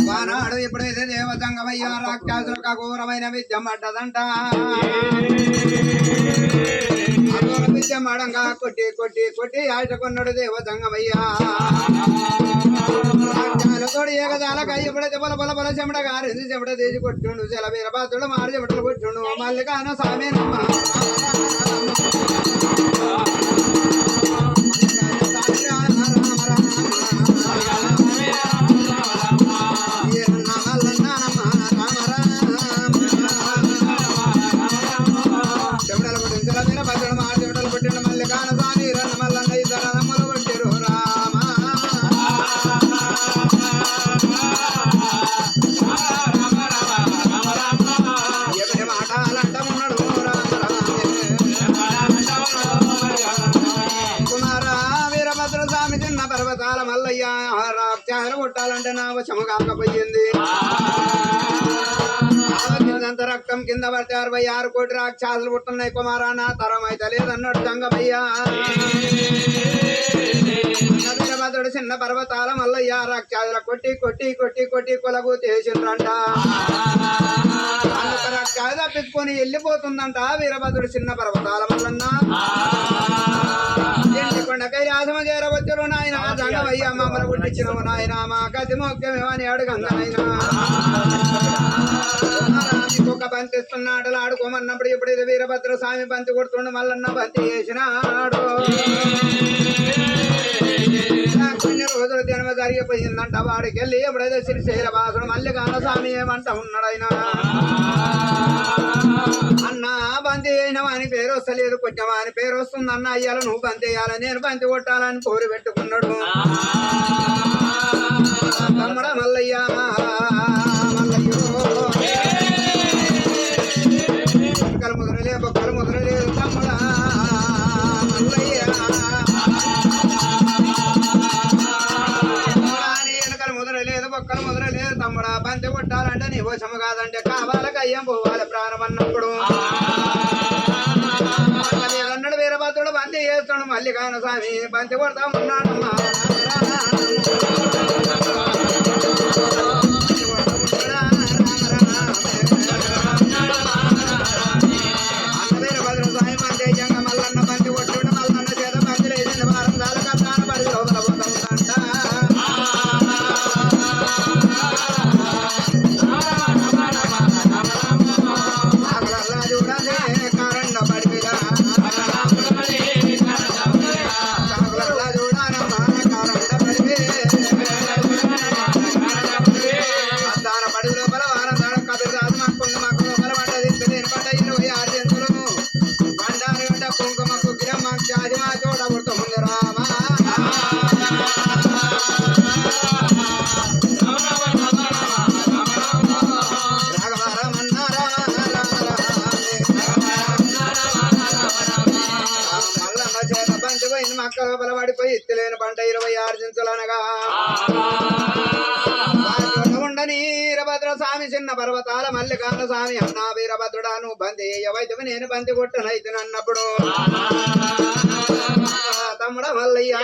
వానాడు ఎప్పుడైతే దేవతంగమయ్యా రాక్షసులు కఘోరమైన విద్యం పడ్డదంట. అఘోర విద్యం అడంగా కొట్టి కొట్టి కొట్టి ఆశకున్నాడు దేవతంగమయ్యా. రాజ్యాలతోడు ఏకదాలకై ఎప్పుడైతే బల బల బల చెమట గారింది చెమట తీసి కొట్టుండు చెల వీరబాతుడు మారు చెమటలు కొట్టుండు మల్లికాన సామేనమ్మ పర్వతాల మల్లయ్య రాక్షసులు కొట్టాలంటే నా వశము కాకపోయింది. కిందంత రక్తం కింద పడితే 66 కోటి రాక్షసులు పుట్టున్నాయి కుమారా నా తరం అయితే లేదన్నాడు జంగమయ్యా. వీరభద్రుడు చిన్న పర్వతాల మల్లయ్య రాక్షసులు కొట్టి కొట్టి కొట్టి కొట్టి కొలకు చేసిండ్రంట. రాక్షసు తప్పించుకొని వెళ్ళిపోతుందంట వీరభద్రుడు చిన్న పర్వతాల మల్లన్న. కొండకై రాసమ చేరవచ్చురు నాయన జంగమయ్య మమ్మల్ని పుట్టించినవు నాయన మా గతి మోక్యమేమని అడుగంగనైనా. ఒక బంతి ఇస్తున్నాడు ఆడుకోమన్నప్పుడు ఎప్పుడైతే వీరభద్ర స్వామి బంతి కొడుతుండు మల్లన్న బంతి చేసినాడు. కొన్ని రోజులు జన్మ జరిగిపోయిందంట. వాడికి వెళ్ళి ఎప్పుడైతే శ్రీశైల వాసుడు మల్లికాన స్వామి ఏమంట ఉన్నాడైనా. అన్న బంతి అయినవా అని పేరు వస్తలేదు కొంచెమా అని పేరు వస్తుంది అన్న అయ్యాల నువ్వు బంతి వేయాలని నేను బంతి కొట్టాలని కోరి పెట్టుకున్నాడు. తమ్ముడ మల్లయ్య మల్లయ్యో బొక్కలు ముదరలే బొక్కలు ముదరలేదు తమ్ముడా మల్లయ్య వెనకలు ముదరలేదు బొక్కలు ముదరలేదు తమ్ముడా బంతి కొట్టాలంటే నీ వశము కాదంటే కావాలకి అయ్యం పోవాలి ప్రాణం అన్నప్పుడు. అన్నాడు వీరభద్రుడు బంతి చేస్తాడు మల్లికాన స్వామి బంతి కొడతామన్నాడమ్మా. అన్న వీరభద్రుడు స్వామి బంతి అయ్యంగా మల్లన్న బంతి కొట్టుంటే మల్లన్న చేత బంతి లేచింది వారం దాకా కథాన పడి లోపల పోతుందంట. మక్క లోపల పడిపోయి ఎత్తులేని పంట 26 చింతలనగా ఉండని వీరభద్ర స్వామి చిన్న పర్వతాల మల్లికాన స్వామి అన్నా వీరభద్రుడా నువ్వు బంతి ఏవైతే నేను బంతి కొట్టనైతే అన్నప్పుడు తమ్ముడ మల్లయ్య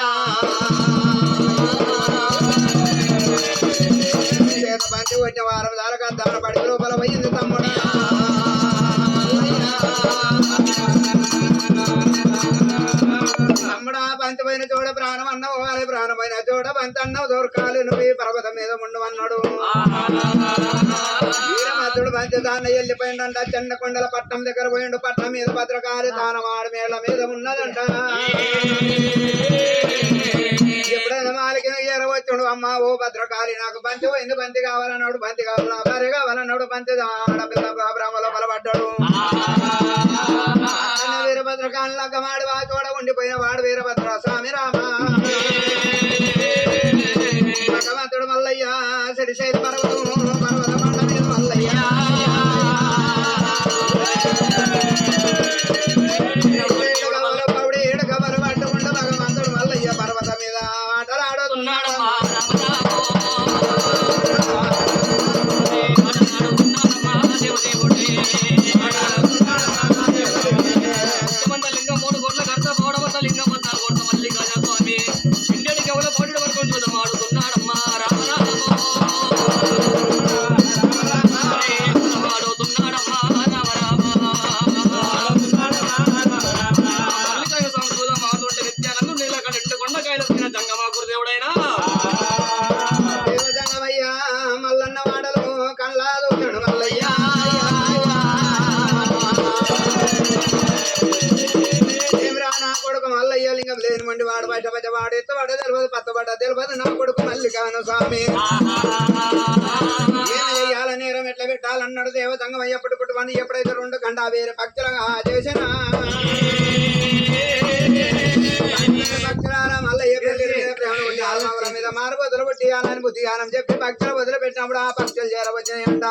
చేత బంతి కొట్టిన వారం దాకా దాన పడి లోపల పోయింది తమ్ముడా. తమ్ముడా బంతి పైన చూడ ప్రాణం అన్నవు వారి ప్రాణమైన చూడ బంతి అన్నవు దొరకాలి నువ్వు ఈ పర్వతం మీద ఉండవన్నాడు. వీరభద్రుడు బంతి దాన్ని వెళ్ళిపోయిందంట. చిన్న కొండల పట్నం దగ్గర పోయిండు. పట్నం మీద భద్రకాలి తానవాడి మేళ్ల మీద ఉన్నదంట. ఎప్పుడైనా మాలికి ఏరవచ్చుడు అమ్మ ఓ భద్రకాళి నాకు బంతి పోయింది బంతి కావాలన్నాడు. బంతి కావాలా భార్య కావాలన్నాడు. బంతి ఆడపిల్ల బ్రహ్మలో బలపడ్డాడు. వీరభద్రకాళి లగ్గమాడి వాచోడ ఉండిపోయిన వాడు వీరభద్ర స్వామి రామ. భగవంతుడు మల్లయ్య శ్రీశైల పర్వతం పర్వత మండ మీద మల్లయ్య పౌడి ఏడుగవరు పట్టుకుంట భగవంతుడు మల్లయ్య పర్వతం మీద ఆటలాడుతున్నాడు. లింగం 3 కోట్ల కర్త పౌడవత లింగం 4 కోట్ల మల్లిక తెలియదు నా కొడుకు మల్లికాన స్వామి ఏమి చెయ్యాల నేరం ఎట్లా పెట్టాలన్నాడు దేవతంగం అయ్యప్పటి కుటుంబాన్ని ఎప్పుడైతే 2 గంట వేరే భక్తులుగా చేసిన భక్తులారా మళ్ళీ మీద మారు వదిలి పెట్టియాలని బుద్ధిగానం చెప్పి భక్తులు వదిలిపెట్టినప్పుడు ఆ భక్తులు చేరవచ్చాయంట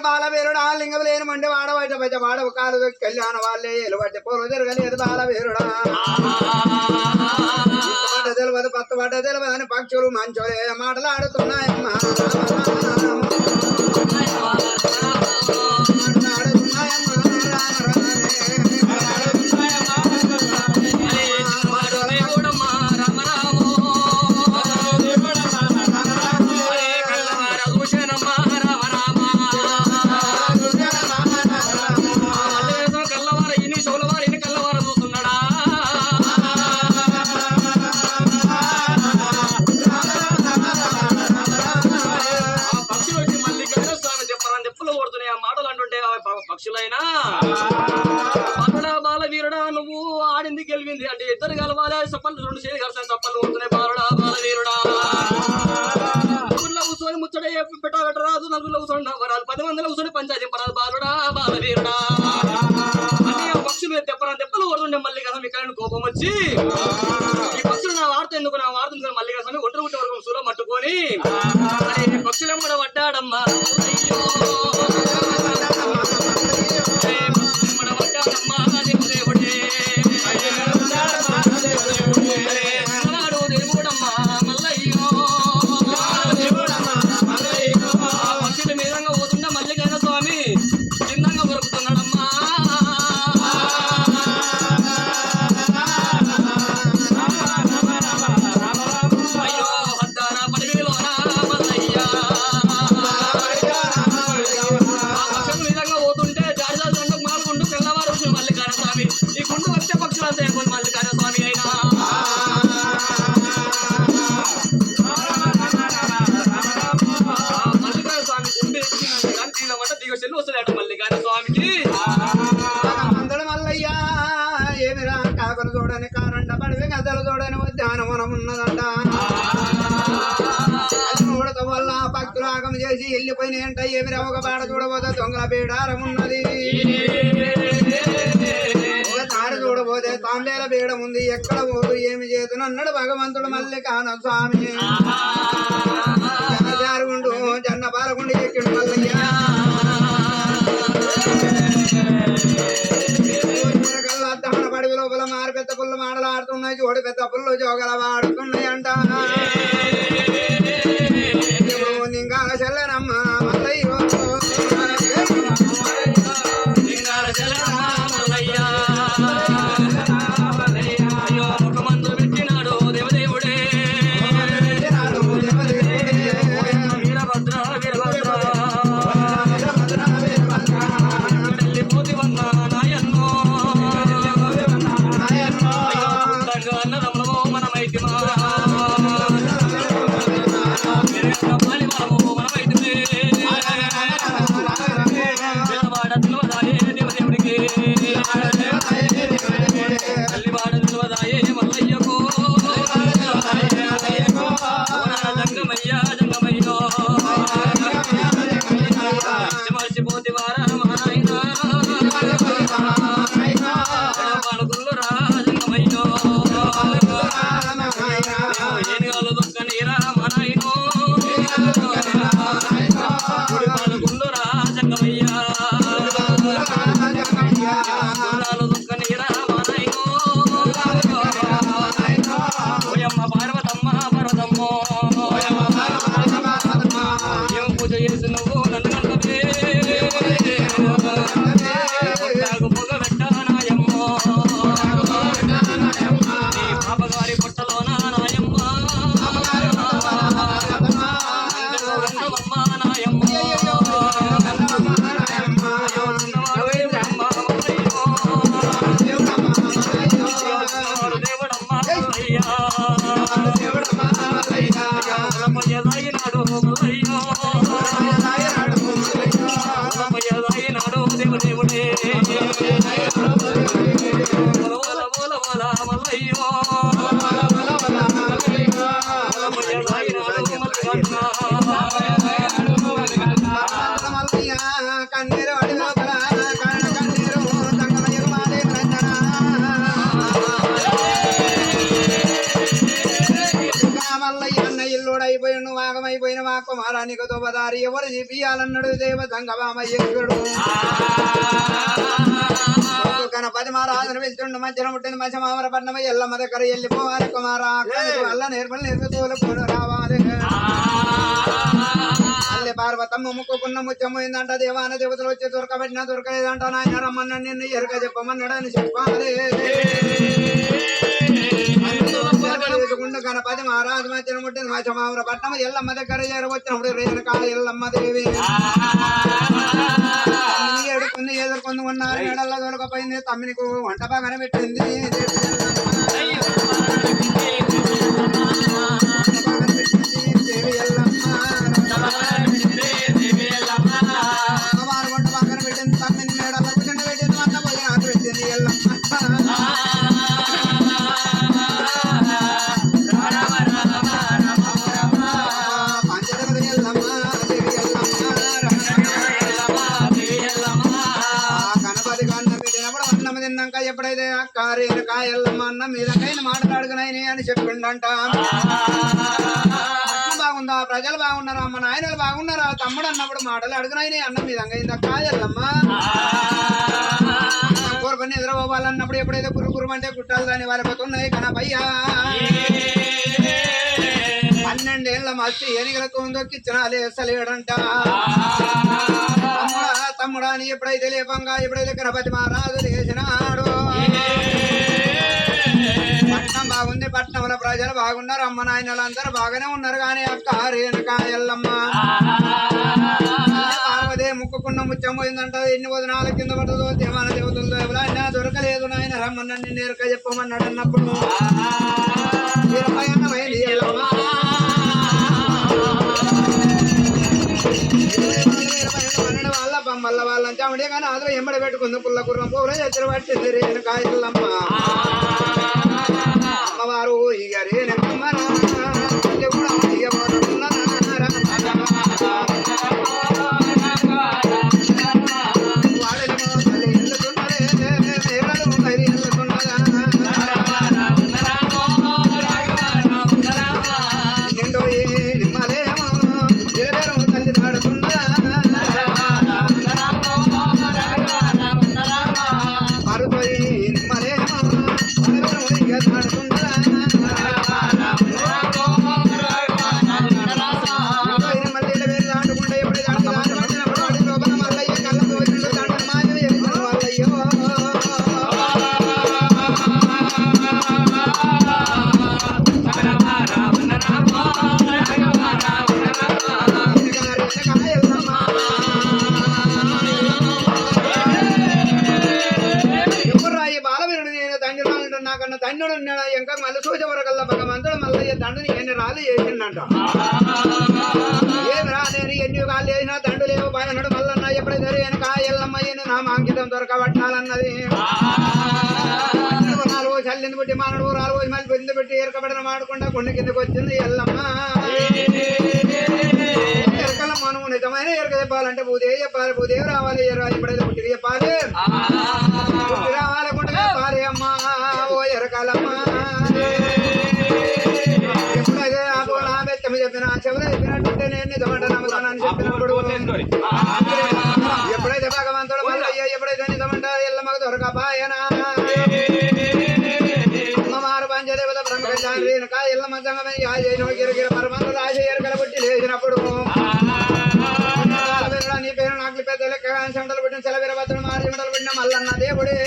బాలవీరుడా లింగం లేని మండి వాడబట్ట బట్ట వాడవ కాలు కళ్యాణ వాళ్ళే ఎలుబట్టి పొలు జరగలేదు బాలవీరుడా తెలియదు పత్త పడ్డ తెలియదు అని పక్షులు మంచోలే మాటలాడుతున్నాయమ్మా పక్షులైనా బాలవీరుడా నువ్వు ఆడింది గెలివింది అంటే ఇద్దరు కలవాలి చప్పలు 2 చేతులు కలిసి చప్పలు కొడుతున్నాయి బాలుడా బాలవీరుడా ఊర్లో కూర్చొని ముచ్చడే పెట్టరాదు నలుగురిలో కూర్చొని నవ్వరాదు 10 మందిలో కూర్చొని పంచాయతీ పరాదు బాలుడా బాలవీరుడా అని ఆ పక్షులు దెబ్బలు కొడుతుండే మళ్ళీ కదా మీకు కోపం వచ్చి ఈ పక్షులు నా వార్త ఎందుకు మళ్ళీ కదా ఒంటరి గుట్ట వరకు సులో మట్టుకొని పక్షులెమ్మడ పడ్డాడమ్మా చూడని కారండ పడివి గదలు చూడని ఉద్యానవనం ఉన్నదంట చూడటం వల్ల భక్తులు ఆగం చేసి వెళ్ళిపోయినాయంట ఏమి ఒక బాడ చూడబోతే దొంగల బీడారం ఉన్నది ఒక తాడు చూడబోతే తాంబేల బీడం ఉంది ఎక్కడ పోదు ఏమి చేతును అన్నాడు భగవంతుడు మల్లికాన స్వామి జారుగుండు జన్న పాలకుండి ఎక్కిండు మల్లయ్య పడివి లోపల మారు పెద్ద పుల్ల మాడలాడుతున్నాయి జోడి పెద్ద పుల్లు జోగల వాడుతున్నాయి అంట ఇంకా చెల్లెనమ్మ మల్లయ్యో పాపగారి పొట్టలోన నాయమ్మ కూడా అయిపోయిన వాగమైపోయిన మా కుమారానికి దోబదారి ఎవరు చెప్పియాలన్నాడు దేవ సంగమామయ్యేశ్వరుడు గణపతి మహారాజును వెళ్తుండు మధ్యన ముట్టింది మధ్య మామర పట్నం ఎల్లమ్మ దగ్గర వెళ్ళిపోవాలి కుమారా వల్ల నేర్పలు నేర్పుతూ రావాలి అల్లె పార్వతమ్మ ముక్కుకున్న ముత్యమైందంట దేవాన దేవతలు వచ్చి దొరకబెట్టినా దొరకలేదంట నాయన రమ్మన్న నిన్ను ఎరుక చెప్పమన్నాడు అని చెప్పాలి గణపతి మహారాజు మధ్యన ముట్టింది మధ్య మామర పట్నం ఎల్లమ్మ దగ్గర చేరవచ్చినప్పుడు రేణుకా ఎల్లమ్మ దేవి ఎడుకుంది ఎదుర్కొంది ఉన్నారు మెడల్లో దొరకపోయింది తమ్మినికి వంట బాగానే పెట్టింది దేవి ఎల్లమ్మ వారు వంట బాగానే పెట్టింది తమ్మిని మెడల్లో కూర్చుండి పెట్టింది వంట భోజనాలు పెట్టింది ఎల్లమ్మ పంచదేవత ఎల్లమ్మ దేవి ఎల్లమ్మ గణపతి అన్నం పెట్టినప్పుడు అన్నం తిన్నాక ఎప్పుడైతే అక్కారేను కాయల్లమ్మ అన్నం మీదకైనా మాట్లాడుకున్నాయని అని చెప్పిండంట బాగుందా ప్రజలు బాగున్నారా అమ్మ నాయనలు బాగున్నారా తమ్ముడు అన్నప్పుడు మాటలు అడుగునాయని అన్నం మీదంగా అయిందా కాయల్లమ్మ కోరుకొని ఎదురవ్వాలన్నప్పుడు ఎప్పుడైతే కురుకురుమంటే కుట్టాలి దాని వారిపోతున్నాయి కనపయ్యా 12 ఏళ్ల మస్తు ఎనిగలకు దొక్కిచ్చిన లేసలేడంట తమ్ముడా అని ఎప్పుడైతే లేపంగా ఎప్పుడైతే గణపతి మహారాజు లేచినాడు పట్నం బాగుంది పట్నంలో ప్రజలు బాగున్నారు అమ్మ నాయనలు అందరూ బాగానే ఉన్నారు కానీ అక్క రేణుకా ఎల్లమ్మ పార్వదే ముక్కుకున్న ముత్యం పోయిందంట ఎన్ని వదనాల కింద పడుతుందో దేవాన దేవతలతో ఎవరైనా దొరకలేదు నాయన రమ్మన్న నేరుక చెప్పమన్నాడు అన్నప్పుడు వాళ్ళ బొమ్మల్ల వాళ్ళని చాముడే కానీ అందులో ఎంబడి పెట్టుకుంది పుల్ల కుర్రం పూర ఎత్తులు పట్టింది రేణుకా ఎల్లమ్మ అమ్మవారు ఇక రేణుకమ్మ కూడా నాకన్నా తండ్రుడు ఉన్నాడు ఇంకా మళ్ళీ చూసే వరకల్లా భగవంతుడు మల్లయ్య తండ్రిని ఎన్ని రాళ్ళు చేసిండంట ఏమి రా నేను ఎన్ని కాళ్ళు చేసినా తండ్రి లేవు బాయన్నాడు మల్లన్న ఎప్పుడైతే వెనక ఎల్లమ్మయ్యని నా మాంకితం దొరకబట్టాలన్నది 4 చల్లింది పెట్టి మానడు 4 మళ్ళీ పెద్ద పెట్టి ఎరకబడిన మాడకుండా కొన్ని కిందకి వచ్చింది ఎల్లమ్మ ఎరకల మనం నిజమైన ఎరక చెప్పాలంటే భూదేవి చెప్పాలి భూదేవి రావాలి ఎప్పుడైతే పుట్టికి చెప్పాలి పుట్టి రావాలకుండా చెప్పాలి అమ్మా ఓ ఎరకాలమ్మ ఎప్పుడైతే ఆ పోలా బెత్తమి చెప్పిన చెవులు చెప్పినట్టుంటే నేను నిజమంట నమ్మకాన్ని చెప్పినప్పుడు ఎప్పుడైతే భగవంతుడు మల్లయ్య ఎప్పుడైతే నిజమంట ఎల్లమ్మకు దొరకపాయనా అమ్మవారు పంచదేవత బ్రహ్మచారి రేణుక ఎల్లమ్మ సంగమే గిరగిర పరమంత రాజ ఎరకల పుట్టి లేచినప్పుడు నీ పేరు నాకు పెద్ద లెక్క చెమటలు పెట్టిన సెలవిర బతులు మారి చెమటలు పెట్టిన మల్లన్న దేవుడే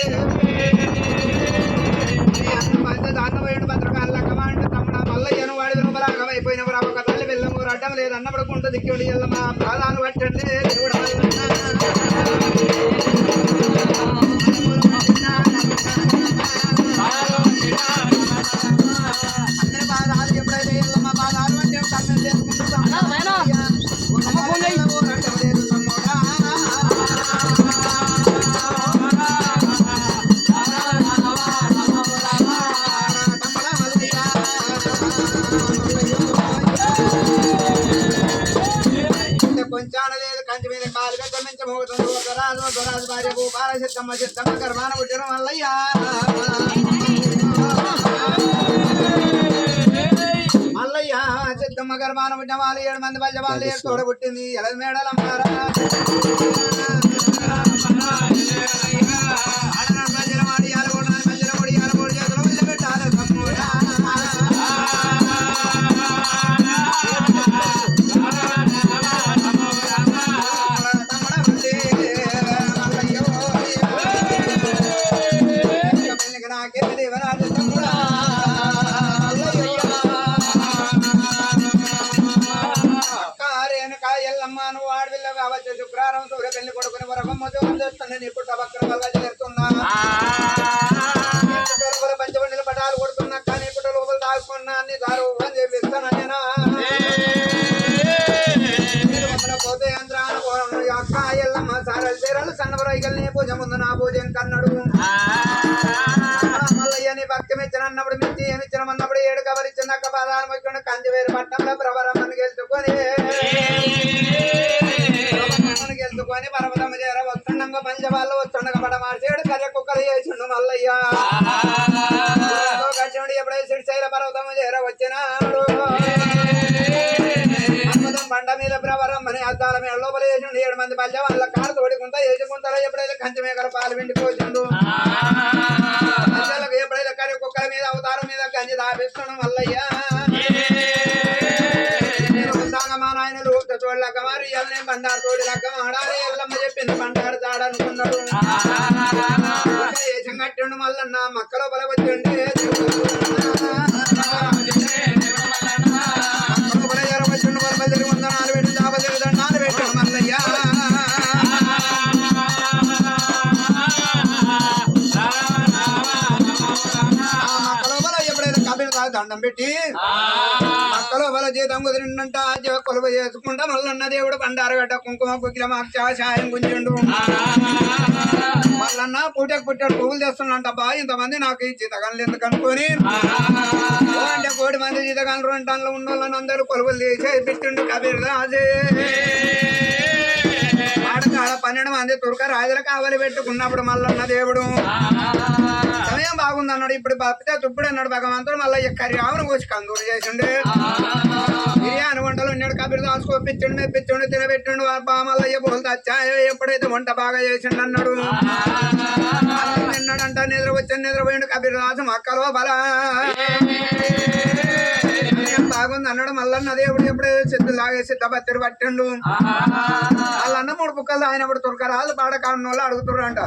దాన్నపోయిన భద్రకాల లెక్కమా అంటే తమ్ముడు మల్లయ్యను వాడి వినపరాగమైపోయిన ఒక తల్లి వెళ్ళము అడ్డం లేదు అన్నప్పుడు కుంట దిక్కిండి ఎల్లమ్మ ప్రాధాను పట్టండి దేవుడు అందరి బాధాలు ఎప్పుడైతే ఎల్లమ్మ బాధాలు అంటే కన్ను చేసుకుంటూ కొంచాన లేదు కంచి మీద కాలు గడ్డ నుంచి మోగుతుంది రాజు భార్య భూపాల సిద్ధమ్మ సిద్ధమ్మ గర్భాన పుట్టిన మల్లయ్య మల్లయ్య పెద్దమ్మ గర్భాన పుట్టిన వాళ్ళు 7 మంది బల్జ వాళ్ళు 7 తోడ పుట్టింది ఎలది మేడలమ్మారా శుక్రారం సూర్య పెళ్లి కొడుకుని వరకమ్మ చూస్తాను నీ పుట్ట పక్కన వల్ల చేరుతున్నా పంచబండిలు పటాలు కొడుతున్నా కానీ పుట్ట లోపల దాచుకున్నా అన్ని దారు అని చెప్పిస్తాను నేను పోతే యంత్రాన అక్క ఎల్లమ్మ సారలు చీరలు సన్నవరైకల్ని పూజ ముందు నా పూజ కన్నడు మల్లయ్యని భక్తి మెచ్చనన్నప్పుడు మిచ్చి ఏమిచ్చినమన్నప్పుడు 7 కవరిచ్చిన అక్క పాదాలు మొక్కిండు కంచి వేరు పట్టణంలో ప్రవరమ్మని గెలుచుకొని పర్వతమ్మ చేర వస్తుండగా పంచవాళ్ళు వస్తుండగా పడ మార్చేడు కర్ర కుక్కలు చేసిండు మల్లయ్య కట్టిండు ఎప్పుడైతే సిరిశైల పర్వతమ్మ చేర వచ్చినాడు పర్వతం బండ మీద ప్రవరమ్మని అద్దాల మీద లోపల చేసిండు 7 మంది పల్లె వాళ్ళ కారు తోడుకుంటా వేసుకుంటారో ఎప్పుడైతే కంచె మేకల పాలు వెండి పోసిండు పల్లెలకు ఎప్పుడైతే కర్ర కుక్కల మీద అవతారం మీద గంజి దాపిస్తున్నాడు మల్లయ్య మా నాయనలు చోళ్ళక మరి ఎల్లని బండారు తోడి లక్క ఆడాలి ఎల్లమ్మ చెప్పింది బండారు తాడనుకున్నాడు వేషం కట్టిండు మల్లన్న మక్కలో బలవచ్చండి వచ్చిండు బలబలి వందనాలు పెట్టి దాబలి దండాలు పెట్టాడు మల్లయ్య మక్కలో బల ఎప్పుడైతే కబిల్ దండం పెట్టి మక్కలో బల జీతం కుదిరిందంట కొలువ చేసుకుంటా మల్లన్న దేవుడు బండారగడ్డ కుంకుమ కుకిల మాక్షాయం గుంజిండు మల్లన్న పూటకు పుట్టాడు పువ్వులు తెస్తున్నంట బా ఇంతమంది నాకు ఈ జీతగానులు ఎందుకు అనుకోని అంటే 1 మంది జీతగానులు 2 టన్నులు ఉన్న వాళ్ళని అందరూ కొలువులు తీసి పెట్టిండు కబీర్ రాజే ఆడకాడ 12 మంది తుర్క రాజులు కావలి పెట్టుకున్నప్పుడు మల్లన్న దేవుడు సమయం బాగుందన్నాడు ఇప్పుడు బప్పితే తుప్పుడు అన్నాడు భగవంతుడు మళ్ళీ ఎక్కరి ఆవును కోసి కందూరు చేసిండు బిర్యానీ వంటలు ఉన్నాడు కబీర్ దాస్ కోపించండు మెప్పించండు తినబెట్టిండు మల్లయ్య పూలు తెచ్చాయో ఎప్పుడైతే వంట బాగా చేసిండు అన్నాడు నిన్నాడంట నిద్ర వచ్చి నిద్రపోయిండు కబీర్ దాసు మక్కలో బల బాగుంది అన్నాడు మల్లన్న దేవుడు ఎప్పుడైతే సిద్ధు లాగేసి సిద్ధపత్తిరి పట్టిండు వాళ్ళన్న 3 బుక్కలు తాగినప్పుడు తురకరాలు పాడకాన్న వాళ్ళు అడుగుతుర్రంట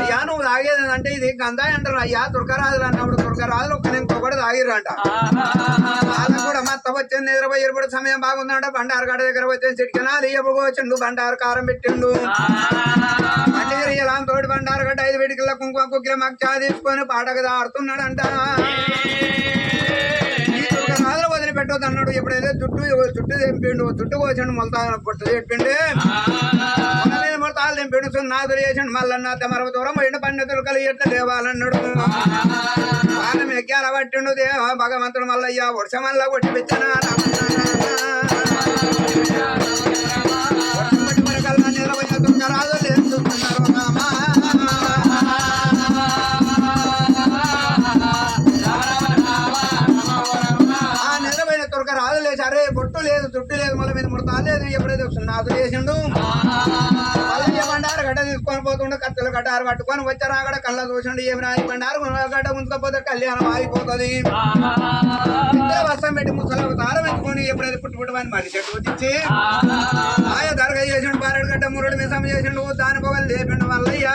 అయ్యా నువ్వు తాగేది అంటే ఇది గంధాయి అంటారు అయ్యా తురకరాజులు అన్నప్పుడు తురకరాజులు ఇంకొకటి తాగిర్రంట వాళ్ళకు కూడా మత్త వచ్చింది నిద్రపోయి ఎప్పుడు సమయం బాగుందంట బండారు గడ దగ్గర వచ్చింది చిటికనాలు ఎప్పుడు వచ్చిండు బండారు కారం పెట్టిండు మళ్ళీ తోటి బండారు గడ్డ 5 వెడికల కుంకుమ కుక్కిల మక్షా తీసుకొని పాటకు దాడుతున్నాడంట వదిలిపెట్టదు అన్నాడు ఎప్పుడైతే చుట్టూ తెంపిండు చుట్టూ కోసిండు మొలతా పొట్టు చెప్పిండు మీద మొలతాలు తెంపిండు సున్నాదులు చేసిండు మల్లన్న తమర దూరం పోయిండు పండితులు కలిగి ఎట్లా దేవాలన్నాడు వాళ్ళని ఎక్కాల పట్టిండు దేవ భగవంతుడు మల్లయ్య వర్షమల్లా కొట్టి పెట్టానా వర్షం పట్టి మరకల్లా నిలబడిన దుర్గరాజు లేదు చూస్తున్నారు అరే బొట్టు లేదు చుట్టు లేదు మళ్ళీ మీద ముడతా లేదు ఎప్పుడైతే సున్నాదు చేసిండు మళ్ళీ బండారు గడ్డ తీసుకొని పోతుండే కత్తులు గడ్డారు పట్టుకొని వచ్చారు అక్కడ కళ్ళ చూసిండు ఏమి రాయి బండారు గడ్డ ముందుకపోతే కళ్యాణం ఆగిపోతుంది వర్షం పెట్టి ముసలి తారం ఎత్తుకొని ఎప్పుడైతే పుట్టుపుట్టమని మళ్ళీ చెట్టు వచ్చించి ఆయా దరగా చేసిండు బారెడు గడ్డ మురడు మిసం చేసిండు దాని పొగలు లేపిండు మల్లయ్యా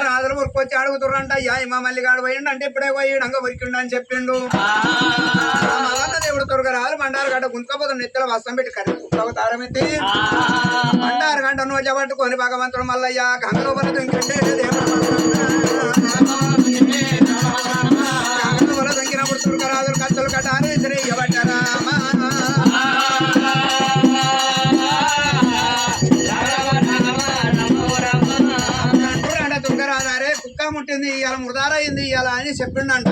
రాజులు ఊరుకొచ్చి అడుగుతుర్రంట అయ్యా మా మల్లిగాడు పోయిండు అంటే ఇప్పుడే పోయిండు ఉరికిండు అని చెప్పిండు మల్లన్న దేవుడు తురగరాలు బండారు గడ్డ గుంతుకపోతుంది నెత్తల వస్తం పెట్టి కర్రీ తారం ఎత్తి బండారు గంట నోజ పట్టుకొని భగవంతుడు మల్లయ్య గంగలో బల దొంగితే గంగలో బల దొంగినప్పుడు తురగరాజులు కత్తులు కట్టాలి శ్రేయబడ్డారా ముట్టింది ఇవాళ మురదారైంది ఇవాళ అని చెప్పిండంట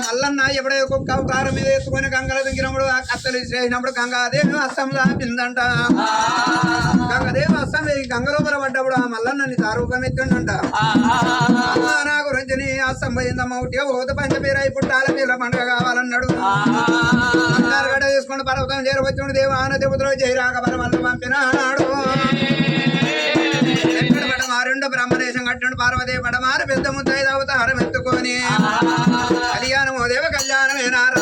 మల్లన్న ఎప్పుడైతే కుక్క అవతారం మీద ఎత్తుకొని గంగల దిగినప్పుడు ఆ కత్తలు చేసినప్పుడు గంగాదేవి అస్సం దాపిందంట. గంగాదేవి అస్సం గంగ లోపల పడ్డప్పుడు ఆ మల్లన్నని తారూపం ఎత్తుండంట. నా గురించి నీ అస్సం పోయిందమ్మ ఉట్టిగా పోత పంచపేరాయి పుట్టాల పిల్ల పండుగ కావాలన్నాడు. గడ్డ తీసుకుని పర్వతం చేరవచ్చుడు దేవాన దేవతలో జయరాక పరమల్లు పంపినాడు. ఎక్కడ పడమారుండు బ్రహ్మదేశం కట్టిండు పార్వదేవి పడమారు పెద్ద ముద్దైదు అవతారం ఎత్తుకొని కళ్యాణమో దేవ కళ్యాణమేనారా